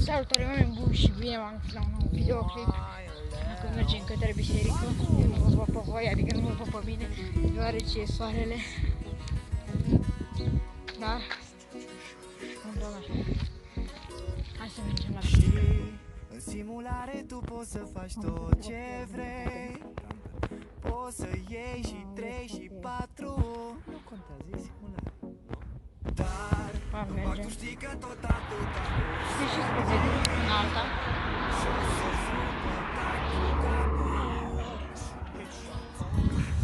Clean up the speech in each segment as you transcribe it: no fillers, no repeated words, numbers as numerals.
Salutare oameni buni și bine m-am găsit la un nou videoclip. Dacă mergem către biserică, eu nu vă văd pe voi, adică nu vă văd pe mine, deoarece e soarele. Dar, hai să mergem la biserică. În simulare tu poți să faci tot ce vrei. Poți să iei și 3 și 4. Nu contează, e simulare. Dar tu știi că tot atâta. Știi și să vede în alta.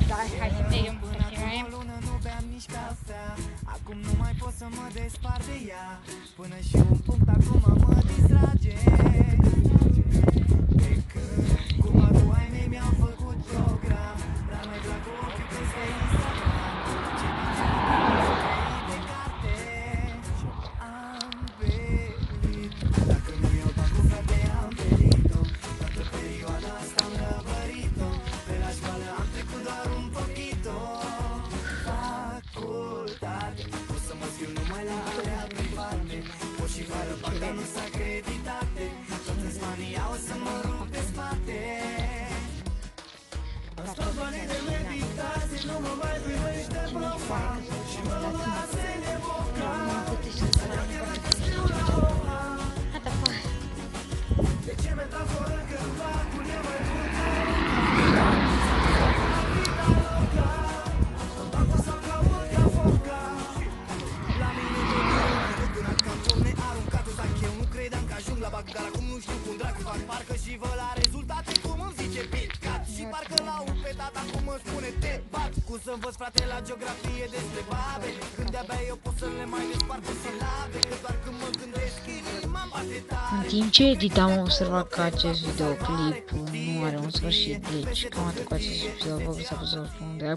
Da, hai să mergem puțin mai. O lună nu beam nici cafea. Acum nu mai pot să mă despart de ea. Până și un punct acum mă distrage. De când cu mărul ai mei mi-au făcut program. Dar mai drag cu ochii peste Instagram. Ce bine de carte am venit. Dacă nu iau bani cu frate am venit-o. Toată perioada asta am răbărit-o. Pe la școală am trecut doar un pochito. Facultate, o să mă scriu numai la alea private. Pot și fără bani, dar nu s-a acreditate. Toți în Spania o să mă rup de spate. Am spart banii de meditație, nu mă mai primește profan. Și mă luăm la sene vocal. Să-mi că dacă scriu la oha. De ce metaforă când lacul e mai bun? Dar acum nu știu cum dracu fac. Parcă și vă la rezultate cum îmi zice picat. Și parcă l-au pe tata cum îmi spune te bat. Cum să învăț frate la geografie despre babe, când de-abia eu pot să le mai despart cu silabe. Că doar când mă gândesc inima îmi bate tare. În timp ce editam am observat că acest videoclip nu are un sfârșit, deci cam atât cu acest video, vă să vă spun de